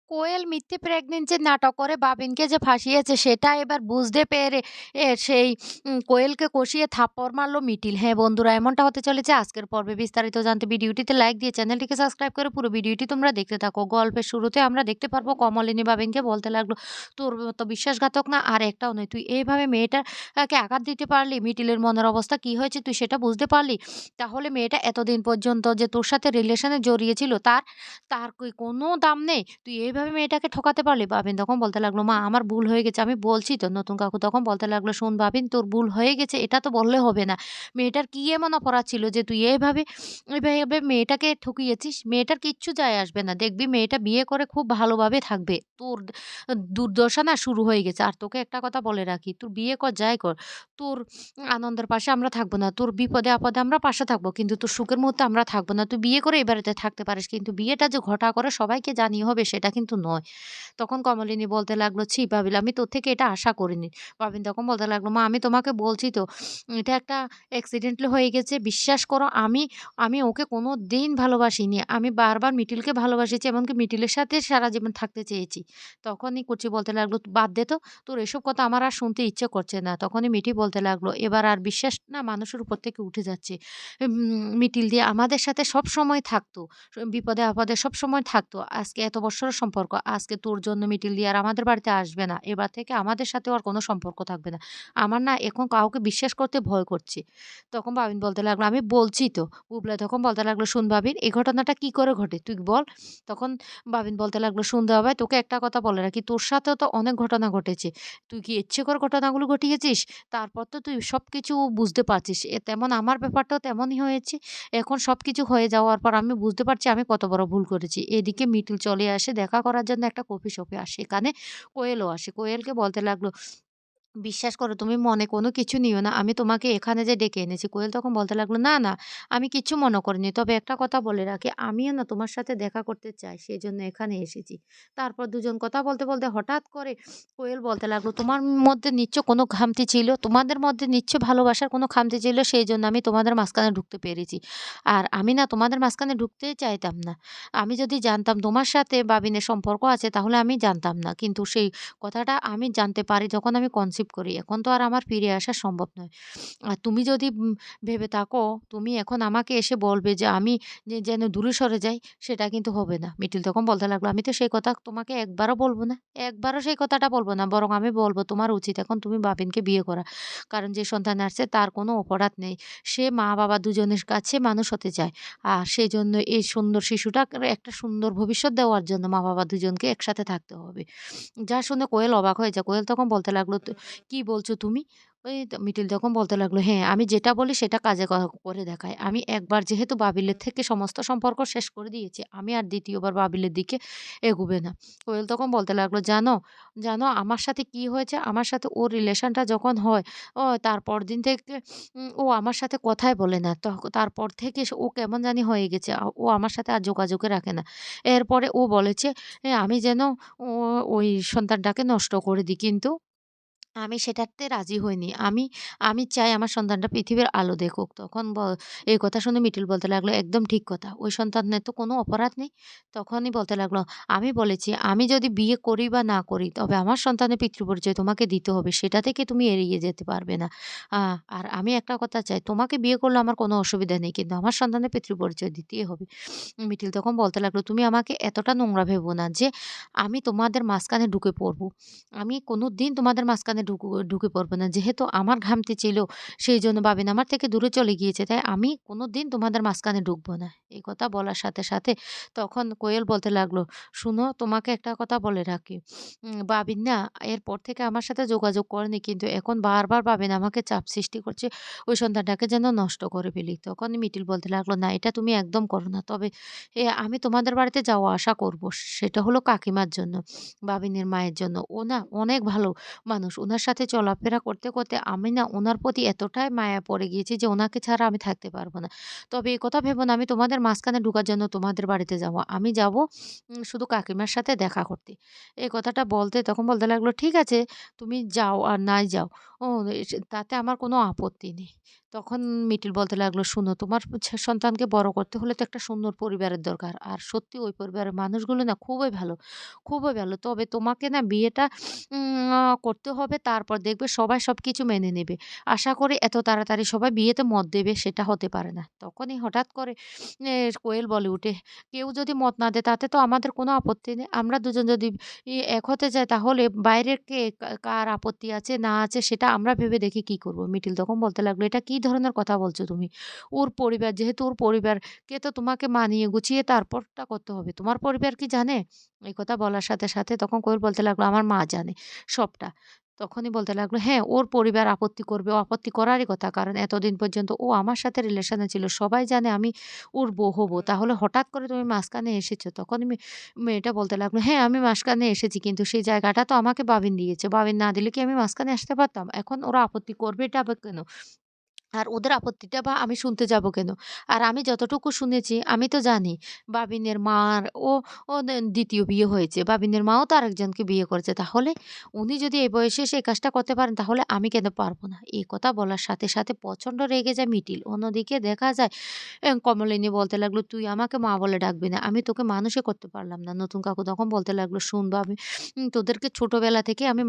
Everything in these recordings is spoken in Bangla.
কোয়েল মিথ্যে প্রেগন্যান্সির নাটক করে বাবিনকে যে ফাঁসিয়েছে সেটা এবার বুঝতে পেরে সেই কোয়েলকে কষিয়ে থাপ্পড় মারল মিটিল। হ্যাঁ বন্ধুরা, এমনটা হতে চলেছে আজকের পর্বে। বিস্তারিত জানতে ভিডিওটিতে লাইক দিয়ে চ্যানেলটিকে সাবস্ক্রাইব করে পুরো ভিডিওটি তোমরা দেখতে থাকো। গল্পের শুরুতে আমরা দেখতে পারবো কমলিনী বাবিনকে বলতে লাগলো, "তোর মতো বিশ্বাসঘাতক না আর একটাও নয়। তুই এইভাবে মেয়েটাকে আঘাত দিতে পারলি? মিটিলের মনের অবস্থা কি হয়েছে তুই সেটা বুঝতে পারলি? তাহলে মেয়েটা এতদিন পর্যন্ত যে তোর সাথে রিলেশনে জড়িয়েছিল তার তার কি কোনো দাম নেই? তুই এইভাবে মেয়েটাকে ঠকাতে পারলি?" বাবিন তখন বলতে লাগলো, "মা আমার ভুল হয়ে গেছে। আমি বলছি তো।" নতুন কাকু তখন বলতে লাগলো, "শোন বাবিন, তোর ভুল হয়ে গেছে এটা তো বললে হবে না। মেয়েটার কি এমন অপরাধ ছিল যে তুই এভাবে মেয়েটাকে ঠকিয়েছিস? মেয়েটার কিচ্ছু যায় আসবে না। দেখবি মেয়েটা বিয়ে করে খুব ভালোভাবে থাকবে। তোর দুর্দশা না শুরু হয়ে গেছে। আর তোকে একটা কথা বলে রাখি, তোর বিয়ে কর যাই কর, তোর আনন্দের পাশে আমরা থাকবো না। তোর বিপদে আপদে আমরা পাশে থাকবো। কিন্তু তোর সুখের মুহূর্তে আমরা থাকবো না। তুই বিয়ে করে এই বাড়িতে থাকতে পারিস। কিন্তু বিয়েটা যে ঘটা করে সবাইকে জানিয়ে হবে সেটা কিন্তু নয়।" তখন কমলিনী বলতে লাগলো, "ছি বাবিল, আমি তোর থেকে এটা আশা করিনি।" বাবিন তখন বলতে লাগলো, "মা আমি তোমাকে বলছি তো, এটা একটা অ্যাক্সিডেন্টালি হয়ে গেছে। বিশ্বাস করো আমি আমি ওকে কোনোদিন ভালোবাসিনি। আমি বারবার মিটিলকে ভালোবাসিছি। এমনকি মিটিলের সাথে সারা জীবন থাকতে চেয়েছি।" তখনই কুচি বলতে লাগলো, "বাদ দে তো। তোর এসব কথা আমার আর শুনতে ইচ্ছে করছে না।" তখনই মিটি বলতে লাগলো, "এবার আর বিশ্বাস না মানুষের উপর থেকে উঠে যাচ্ছে। মিটিল দিয়ে আমাদের সাথে সবসময় থাকতো। বিপদে আপদে সবসময় থাকতো। আজকে এত বৎসরের সম্পর্ক। আজকে তোর জন্য মিটিল দিয়ে আর আমাদের বাড়িতে আসবে না। এবার থেকে আমাদের সাথেও আর কোনো সম্পর্ক থাকবে না। আমার না এখন কাউকে বিশ্বাস করতে ভয় করছে।" তখন বাবিন বলতে লাগলো, "আমি বলছি তো।" বুবলাই তখন বলতে লাগলো, "শোন বাবিন, এই ঘটনাটা কি করে ঘটে তুই বল?" তখন বাবিন বলতে লাগলো, "শোন দেওয়া ভাই, তোকে একটা কথা বলে রাখি। তোর সাথেও তো অনেক ঘটনা ঘটেছে। তুই কি ইচ্ছে করে ঘটনাগুলো ঘটিয়েছিস? তারপর তো তুই সবকিছু বুঝতে পারছিস। তেমন আমার ব্যাপারটাও তেমনই হয়েছে। এখন সবকিছু হয়ে যাওয়ার পর আমি বুঝতে পারছি আমি কত বড় ভুল করেছি।" এদিকে মিঠুল চলে আসে দেখা করার জন্য একটা কফি শপে। আর সেখানে কোয়েলও আসে। কোয়েলকে বলতে লাগলো, "বিশ্বাস করো তুমি মনে কোনো কিছু নিও না। আমি তোমাকে এখানে যে ডেকে এনেছি।" কোয়েল তখন বলতে লাগলো, "না, না আমি কিচ্ছু মনে করিনি। তবে একটা কথা বলে রাখি, আমিও না তোমার সাথে দেখা করতে চাই। সেজন্য এখানে এসেছি।" তারপর দুজন কথা বলতে, বলতে হঠাৎ করে কোয়েল বলতে লাগলো, "তোমার মধ্যে নিশ্চয় কোনো খামতি ছিল। তোমাদের মধ্যে নিশ্চয় ভালোবাসার কোনো খামতি ছিল। সেইজন্য আমি তোমাদের মাঝখানে ঢুকতে পেরেছি। আর আমি না তোমাদের মাঝখানে ঢুকতেই চাইতাম না। আমি যদি জানতাম তোমার সাথে বাবিনের সম্পর্ক আছে তাহলে আমি জানতাম না। কিন্তু সেই কথাটা আমি জানতে পারি যখন আমি কনসিভ করি। এখন তো আর আমার ফিরে আসা সম্ভব নয়। আর তুমি যদি ভেবে থাকো তুমি এখন আমাকে এসে বলবে যে আমি যেন দূরে সরে যাই, সেটা কিন্তু হবে না।" মিঠিল তখন বলতে লাগলো, "আমি তো সেই কথা তোমাকে একবারও বলব না। একবারও সেই কথাটা বলব না। বরং আমি বলব তোমার উচিত এখন তুমি বাবিনকে বিয়ে করা। কারণ যে সন্তান আসছে তার কোনো অপরাধ নেই। সে মা-বাবা দুজনের কাছে মানুষ হতে চায়। আর সেজন্য এই সুন্দর শিশুটাকে একটা সুন্দর ভবিষ্যৎ দেওয়ার জন্য মা-বাবা দুজনকে একসাথে থাকতে হবে।" যা শুনে কোয়েল অবাক হয়ে যায়। কোয়েল তখন বলতে লাগলো, "কি বলছো তুমি?" ওই তো মিটিল তখন বলতে লাগলো, "হ্যাঁ, আমি যেটা বলি সেটা কাজে করে দেখাই। আমি একবার যেহেতু বাবিলের থেকে সমস্ত সম্পর্ক শেষ করে দিয়েছি, আমি আর ২য় বার বাবিলের দিকে এগোবে না।" কোয়েল তখন বলতে লাগলো, "জানো, জানো আমার সাথে কি হয়েছে? আমার সাথে ওর রিলেশনটা যখন হয়, তারপর দিন থেকে ও আমার সাথে কথাই বলে না। তারপর থেকে ও কেমন জানি হয়ে গেছে। ও আমার সাথে আর যোগাযোগই রাখে না। এরপরে ও বলেছে আমি যেন ও ওই সন্তানটাকে নষ্ট করে দিই। কিন্তু আমি সেটাতে রাজি হইনি। আমি চাই আমার সন্তানটা পৃথিবীর আলো দেখুক।" তখন এই কথা শুনে মিঠুল বলতে লাগলো, "একদম ঠিক কথা। ওই সন্তানের তো কোনো অপরাধ নেই।" তখনই বলতে লাগলো, "আমি বলেছি আমি যদি বিয়ে করি বা না করি তবে আমার সন্তানের পিতৃপরিচয় তোমাকে দিতে হবে। সেটা থেকে তুমি এড়িয়ে যেতে পারবে না। আ আর আমি একটা কথা চাই, তোমাকে বিয়ে করলে আমার কোনো অসুবিধা নেই। কিন্তু আমার সন্তানের পিতৃপরিচয় দিতেই হবে।" মিঠিল তখন বলতে লাগলো, "তুমি আমাকে এতটা নোংরা ভেবো না যে আমি তোমাদের মাঝখানে ঢুকে পড়ব। আমি কোনোদিন তোমাদের মাঝখানে ঢুকে পড়ব না। যেহেতু আমার ঘামতি ছিল সেইজন্য বাবিন আমার থেকে দূরে চলে গিয়েছে। তাই আমি কোনোদিন তোমাদের মাঝখানে ঢুকবো না।" এই কথা বলার সাথে, সাথে তখন কোয়েল বলতে লাগলো, "শুনো তোমাকে একটা কথা বলে রাখি। বাবিন না এরপর থেকে আমার সাথে যোগাযোগ করেনি। কিন্তু এখন বারবার বাবিন আমাকে চাপ সৃষ্টি করছে ওই সন্তানটাকে যেন নষ্ট করে ফেলি।" তখন মিঠিল বলতে লাগলো, "না এটা তুমি একদম করো না। তবে আমি তোমাদের বাড়িতে যাওয়া আসা করব। সেটা হলো কাকিমার জন্য, বাবিনের মায়ের জন্য। ও না অনেক ভালো মানুষ। উনার সাথে চলাফেরা করতে, করতে আমি না উনার প্রতি এতটাই মায়া পড়ে গিয়েছি যে উনাকে ছাড়া আমি থাকতে পারব না। তবে এ কথা ভেবো না আমি তোমাদের মাঝখানে ঢোকার জন্য তোমাদের বাড়িতে যাব। আমি যাব শুধু কাকিমার সাথে দেখা করতে।" এই কথাটা বলতে তখন বলতে লাগলো, "ঠিক আছে তুমি যাও আর নাই যাও। ও তাতে আমার কোনো আপত্তি নেই।" তখন মিটিল বলতে লাগলো, "শোনো, তোমার সন্তানকে বড় করতে হলে তো একটা সুন্দর পরিবারের দরকার। আর সত্যি ওই পরিবারের মানুষগুলো না খুবই ভালো, খুবই ভালো। তবে তোমাকে না বিয়েটা করতে হবে, তারপর দেখবে সবাই সবকিছু মেনে নেবে। আশা করি এত তাড়াতাড়ি সবাই বিয়েতে মত দেবে সেটা হতে পারে না।" তখনই হঠাৎ করে কোয়েল বলে উঠে, "কেউ যদি মত না দেয় তাতে তো আমাদের কোনো আপত্তি নেই। আমরা দুজন যদি এক হতে যাই তাহলে বাইরের কার আপত্তি আছে না আছে সেটা আমরা ভেবে দেখি কি করব?" মিটিল তখন বলতে লাগলো, "এটা কি ধরনের কথা বলছো তুমি? ওর পরিবার যেহেতু ওর পরিবারকে তো তোমাকে মানিয়ে গুছিয়ে তারপরটা করতে হবে। তোমার পরিবার কি জানে?" এই কথা বলার সাথে, সাথে তখন কোয়েল বলতে লাগলো, "আমার মা জানে সবটা।" তখনই বলতে লাগলো, "হ্যাঁ, ওর পরিবার আপত্তি করবে। ও আপত্তি করারই কথা। কারণ এতদিন পর্যন্ত ও আমার সাথে রিলেশন এ ছিল। সবাই জানে আমি ওর বউ হবো। তাহলে হঠাৎ করে তুমি মাঝখানে এসেছো।" তখনই মেয়েটা বলতে লাগলো, "হ্যাঁ, আমি মাঝখানে এসেছি। কিন্তু সেই জায়গাটা তো আমাকে বাবিন দিয়েছে। বাবিন না দিলে কি আমি মাঝখানে আসতে পারতাম? এখন ওরা আপত্তি করবে এটা আবার কেন? আর ওদের আপত্তিটা বা আমি শুনতে যাব কেন? আর আমি যতটুকু শুনেছি আমি তো জানি বাবিনের মার ও ও ২য় বিয়ে হয়েছে। বাবিনের মাও তো আরেকজনকে বিয়ে করেছে। তাহলে উনি যদি এই বয়সে এসে এই কাজটা করতে পারেন তাহলে আমি কেন পারব না?" এই কথা বলার সাথে, সাথে প্রচন্ড রেগে যায় মিটিল। অন্যদিকে দেখা যায় কমলিনী বলতে লাগলো, "তুই আমাকে মা বলে ডাকবি না। আমি তোকে মানুষই করতে পারলাম না।" নতুন কাকু তখন বলতে লাগলো, "শোন বাবি, তোদেরকে ছোটবেলা থেকে আমি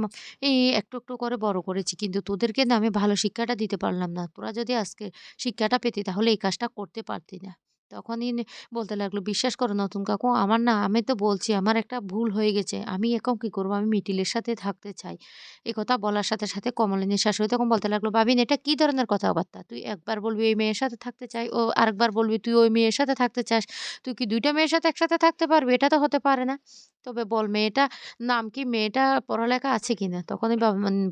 একটু, একটু করে বড় করেছি। কিন্তু তোদেরকে না আমি ভালো শিক্ষাটা দিতে পারলাম না। তোরা যদি আজকে শিক্ষাটা পেতি তাহলে এই কাজটা করতে পারতি না।" তখনই বলতে লাগলো, "বিশ্বাস করো নতুন কাকু, আমার না আমি তো বলছি আমার একটা ভুল হয়ে গেছে। আমি এখন কি করব? আমি মিটিলের সাথে থাকতে চাই।" এ কথা বলার সাথে, সাথে কমলিনীর শাশুড়ি তখন বলতে লাগলো, "বাবিন, এটা কি ধরনের কথাবার্তা? তুই একবার বলবি এই মেয়ের সাথে থাকতে চাই, ও আরেকবার বলবি তুই ওই মেয়ের সাথে থাকতে চাস। তুই কি ২ টা মেয়ের সাথে একসাথে থাকতে পারবি? এটা তো হতে পারে না। তবে বল মেয়েটা নাম কি? মেয়েটা পড়ালেখা আছে কিনা?" তখনই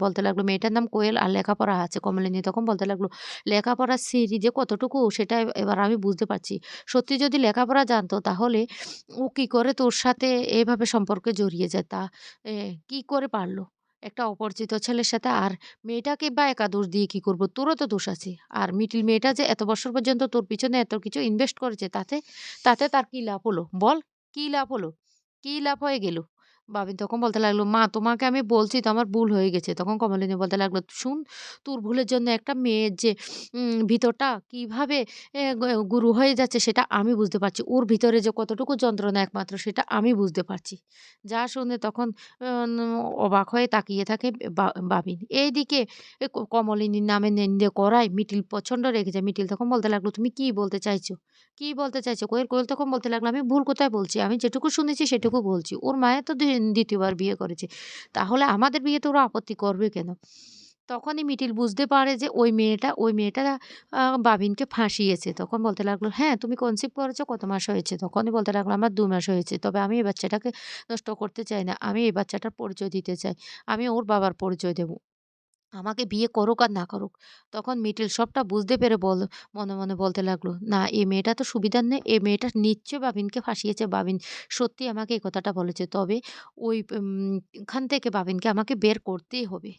বলতে লাগলো, "মেয়েটার নাম কোয়েল আর লেখাপড়া আছে।" কমলিনী তখন বলতে লাগলো, "লেখাপড়ার সিঁড়ি যে কতটুকু সেটা এবার আমি বুঝতে পারছি। সত্যি যদি লেখাপড়া জানতো তাহলে ও কি করে তোর সাথে এভাবে সম্পর্কে জড়িয়ে যায়? এ কি করে পারল? একটা অপরিচিত ছেলের সাথে। আর মেয়েটাকে বা একা দোষ দিয়ে কি করব? তোরও তো দোষ আছে। আর মিটিল মেয়েটা যে এত বছর পর্যন্ত তোর পিছনে এত কিছু ইনভেস্ট করেছে তাতে তার কি লাভ হলো? বল, কি লাভ হলো? কি লাভ হয়ে গেল?" বাবিন তখন বলতে লাগলো, "মা, তোমাকে আমি বলছি তো আমার ভুল হয়ে গেছে।" তখন কমলিনী বলতে লাগলো, "শুন, তোর ভুলের জন্য একটা মেয়ের যে ভিতরটা কিভাবে গুরু হয়ে যাচ্ছে সেটা আমি বুঝতে পারছি। ওর ভিতরে যে কতটুকু যন্ত্রণা একমাত্র সেটা আমি বুঝতে পারছি।" যা শুনে তখন আ ন অবাক হয়ে তাকিয়ে থাকে বাবিন। এইদিকে কমলিনীর নামে নিন্দে করায় মিটিল প্রচন্ড রেগে যায়। মিটিল তখন বলতে লাগলো, "তুমি কি বলতে চাইছো? কি বলতে চাইছো?" কোয়েল তখন বলতে লাগলো, "আমি ভুল কোথায় বলছি? আমি যেটুকু শুনেছি সেটুকু বলছি। ওর মায়া তো ২য় বার বিয়ে করেছে। তাহলে আমাদের বিয়েতে ওরা আপত্তি করবে কেন?" তখনই মিটিল বুঝতে পারে যে ওই মেয়েটা বাবিনকে ফাঁসিয়েছে। তখন বলতে লাগলো, "হ্যাঁ, তুমি কনসিভ করেছো কত মাস হয়েছে?" তখনই বলতে লাগলো, "আমার ২ মাস হয়েছে। তবে আমি এই বাচ্চাটাকে নষ্ট করতে চাই না। আমি এই বাচ্চাটার পরিচয় দিতে চাই। আমি ওর বাবার পরিচয় দেব। আমাকে বিয়ে করুক আর না করুক।" তখন মিটিল সবটা বুঝতে পেরে মনে, মনে বলতে লাগলো, "না, এই মেয়েটা তো সুবিধার নেই। এই মেয়েটা নিশ্চয়ই বাবিনকে ফাঁসিয়েছে। বাবিন সত্যিই আমাকে এই কথাটা বলেছে। তবে ওই খান থেকে বাবিনকে আমাকে বের করতেই হবে।"